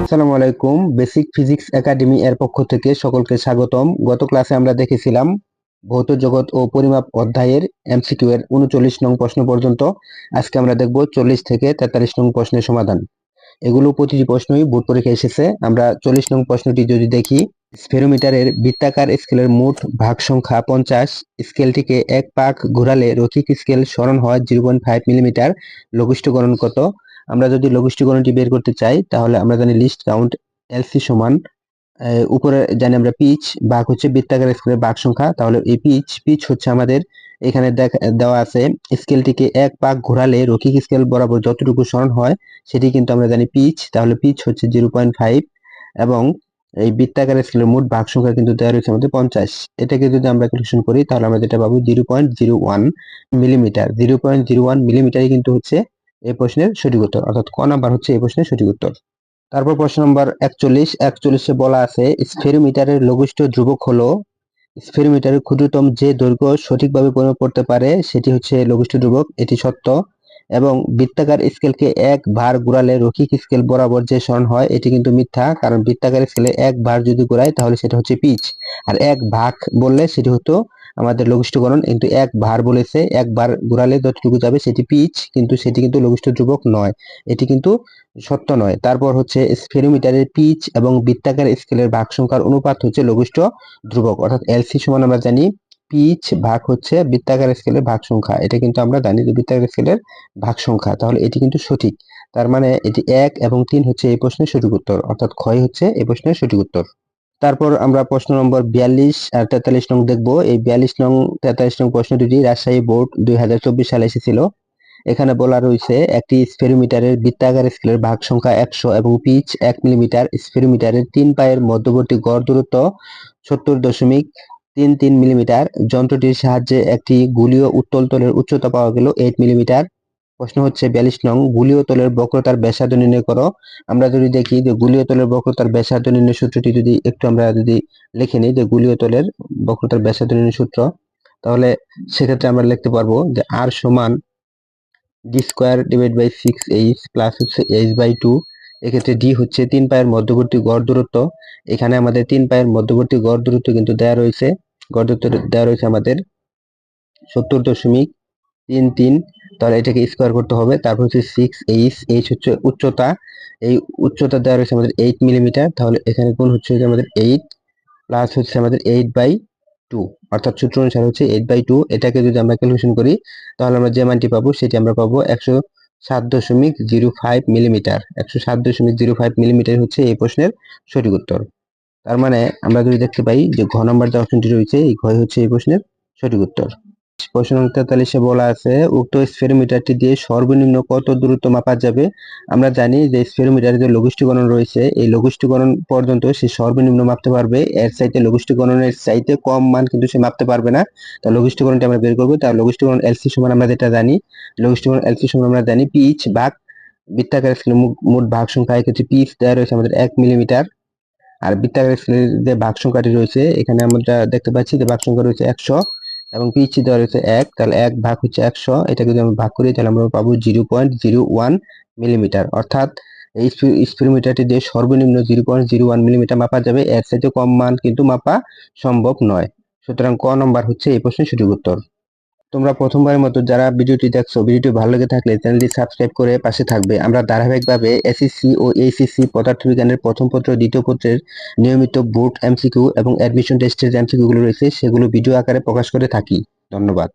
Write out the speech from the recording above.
আসসালামু আলাইকুম। Basic physics academy এর পক্ষ থেকে সকলকে স্বাগতম। গত ক্লাসে আমরা দেখেছিলাম ভৌত জগৎ ও পরিমাপ অধ্যায়ের এমসিকিউ এর 39 নং প্রশ্ন পর্যন্ত। আজকে আমরা দেখব 40 থেকে 43 নং প্রশ্নের সমাধান। এগুলো প্রতিটি প্রশ্নই বোর্ড পরীক্ষায় এসেছে। আমরা 40 নং প্রশ্নটি যদি দেখি, স্ফেরোমিটারের বৃত্তাকার স্কেলের মোট ভাগ সংখ্যা 50। স্কেলটিকে এক পাক ঘোরালে রৈখিক স্কেল সরণ হয় 0.5 মিলিমিটার। লঘিষ্ঠকরণ কত? আমরা যদি লঘিষ্ঠকরণটি বের করতে চাই তাহলে আমরা জানি লিস্ট কাউন্ট এলসি সমান উপরে জানি আমরা পিচ ভাগ হচ্ছে বৃত্তাকার স্কেলের ভাগ সংখ্যা। তাহলে এই পিচ হচ্ছে আমাদের এখানে দেওয়া আছে, স্কেলটিকে এক পাক ঘোরালে রৈখিক স্কেল বরাবর যতটুকু সরণ হয় সেটি কিন্তু আমরা জানি পিচ। তাহলে পিচ হচ্ছে 0.5 এবং এই বৃত্তাকার স্কেলের মোট ভাগ সংখ্যা কিন্তু দেওয়া রয়েছে আমাদের 50। এটাকে যদি আমরা ক্যালকুলেশন করি তাহলে আমরা যেটা পাবো 0.01 মিলিমিটার। 0.01 মিলিমিটারই কিন্তু হচ্ছে এই প্রশ্নের সঠিক উত্তর, অর্থাৎ ক নাম্বার হচ্ছে এই প্রশ্নের সঠিক উত্তর। তারপর প্রশ্ন নম্বর 41 বলা আছে স্ফেরোমিটারের লঘিষ্ঠ ধ্রুবক হলো, স্ফেরোমিটারের ক্ষুদ্রতম যে দৈর্ঘ্য সঠিকভাবে পরিমাপ করতে পারে সেটি হচ্ছে লঘিষ্ঠ ধ্রুবক, এটি সত্য। এবং বৃত্তাকার স্কেলকে এক ভার ঘোরালে রৈখিক স্কেল বরাবর যে সরণ হয় এটি কিন্তু মিথ্যা, কারণ বৃত্তাকার স্কেলে এক ভার যদি ঘোরায় তাহলে সেটা হচ্ছে পিচ, আর এক ভাগ বললে সেটি হতো আমাদের লঘিষ্ঠকরণ। কিন্তু এক ভার বলেছে, এক ভার ঘোরালে যতটুকু যাবে সেটি পিচ, কিন্তু সেটি কিন্তু লঘিষ্ঠ ধ্রুবক নয়, এটি কিন্তু সত্য নয়। তারপর হচ্ছে স্ফেরোমিটারের পিচ এবং বৃত্তাকার স্কেলের ভাগ সংখ্যার অনুপাত হচ্ছে লঘিষ্ঠ ধ্রুবক, অর্থাৎ এলসি সমান আমরা জানি পিচ ভাগ হচ্ছে বৃত্তাকার স্কেলের ভাগ সংখ্যা। এটা কিন্তু আমরা জানি যে বৃত্তাকার স্কেলের ভাগ সংখ্যা, তাহলে এটি কিন্তু সঠিক। তার মানে এটি 1 এবং 3 হচ্ছে এই প্রশ্নের সঠিক উত্তর, অর্থাৎ ক্ষয় হচ্ছে এই প্রশ্নের সঠিক উত্তর। তারপর আমরা প্রশ্ন নম্বর 42 আর 43 নং দেখবো। এই 42 নং 43 নং প্রশ্ন দুটি রাজশাহী বোর্ড 2024 সালে এসেছিল। এখানে বলা রয়েছে একটি স্ফেরোমিটারের বৃত্তাকার স্কেলের ভাগ সংখ্যা 100 এবং পিচ 1 মিলিমিটার। স্ফেরোমিটারের 3 পায়ের মধ্যবর্তী গড় দূরত্ব 70.33 মিলিমিটার। যন্ত্রটির সাহায্যে একটি গোলীয় উত্তল তলের উচ্চতা পাওয়া গেল 8 মিলিমিটার। প্রশ্ন হচ্ছে 42 নং, গোলীয় তলের বক্রতার ব্যাসার্ধ নির্ণয় করো। আমরা যদি দেখি যে গোলীয় তলের বক্রতার ব্যাসার্ধ নির্ণয় সূত্রটি যদি একটু আমরা যদি লিখে নিই, যে গোলীয় তলের বক্রতার ব্যাসার্ধ নির্ণয় সূত্র, তাহলে সেক্ষেত্রে আমরা লিখতে পারবো যে আর সমান D square divide by 6h plus হচ্ছে h/2। এক্ষেত্রে ডি হচ্ছে 3 পায়ের মধ্যবর্তী গড় দূরত্ব। এখানে আমাদের 3 পায়ের মধ্যবর্তী গড় দূরত্ব কিন্তু দেওয়া রয়েছে, গড় দূরত্ব দেওয়া রয়েছে আমাদের 70.33। তাহলে এটাকে স্কোয়ার করতে হবে। তারপর হচ্ছে 6h হচ্ছে উচ্চতা, এই উচ্চতা দেওয়া রয়েছে আমাদের 8 মিলিমিটার। তাহলে এখানে কোণ হচ্ছে আমাদের 8 প্লাস হচ্ছে আমাদের 8/2, অর্থাৎ সূত্র অনুসারে হচ্ছে 8/2। এটাকে যদি আমরা ক্যালকুলেশন করি তাহলে আমরা যে মানটি পাবো সেটি আমরা পাবো 107.05 মিলিমিটার। 107.05 মিলিমিটার হচ্ছে এই প্রশ্নের সঠিক উত্তর। তার মানে আমরা যদি দেখতে পাই যে ঘ নম্বর যে অপশনটি রয়েছে এই ঘ হচ্ছে এই প্রশ্নের সঠিক উত্তর। প্রশ্ন নং 43 বলা আছে উক্ত স্ফেরোমিটারটি দিয়ে সর্বনিম্ন কত দূরত্ব মাপা যাবে। আমরা জানি যে স্ফেরোমিটারের যে লঘিষ্ঠকরণ রয়েছে এই লঘিষ্ঠকরণ পর্যন্ত সে সর্বনিম্ন মাপতে পারবে, এর চাইতে লঘিষ্ঠকরণের চাইতে কম মান কিন্তু সে মাপতে পারবে না। তা লঘিষ্ঠকরণটি আমরা বের করবো। তার লঘিষ্ঠকরণ এলসি সমান আমরা যেটা জানি, লঘিষ্ঠকরণ এলসি সমান আমরা জানি পিচ ভাগ বৃত্তাকার স্কেলের মোট ভাগ সংখ্যা। এক্ষেত্রে পিচ দেওয়া রয়েছে আমাদের 1 মিলিমিটার, আর বৃত্তাকার স্কেলের যে ভাগ সংখ্যাটি রয়েছে এখানে আমরা দেখতে পাচ্ছি যে ভাগ সংখ্যা রয়েছে 100 এবং পিচ দেওয়া রয়েছে 1। তাহলে 1 ভাগ হচ্ছে 100, এটাকে যদি আমরা ভাগ করি তাহলে আমরা পাবো 0.01 মিলিমিটার। অর্থাৎ এই স্ফেরোমিটারটি দিয়ে সর্বনিম্ন 0.01 মিলিমিটার মাপা যাবে, এর চাইতে কম মান কিন্তু মাপা সম্ভব নয়। সুতরাং ক নম্বর হচ্ছে এই প্রশ্নের সঠিক উত্তর। তোমরা প্রথমবারের মতো যারা ভিডিওটি দেখছো, ভিডিওটি ভালো লেগে থাকলে চ্যানেলটি সাবস্ক্রাইব করে পাশে থাকবে। আমরা ধারাবাহিকভাবে এসএসসি ও এইচএসসি পদার্থবিজ্ঞানের প্রথম পত্র দ্বিতীয় পত্রের নিয়মিত বোর্ড এমসিকিউ এবং অ্যাডমিশন টেস্টের এমসিকিউ গুলো রয়েছে সেগুলো ভিডিও আকারে প্রকাশ করে থাকি। ধন্যবাদ।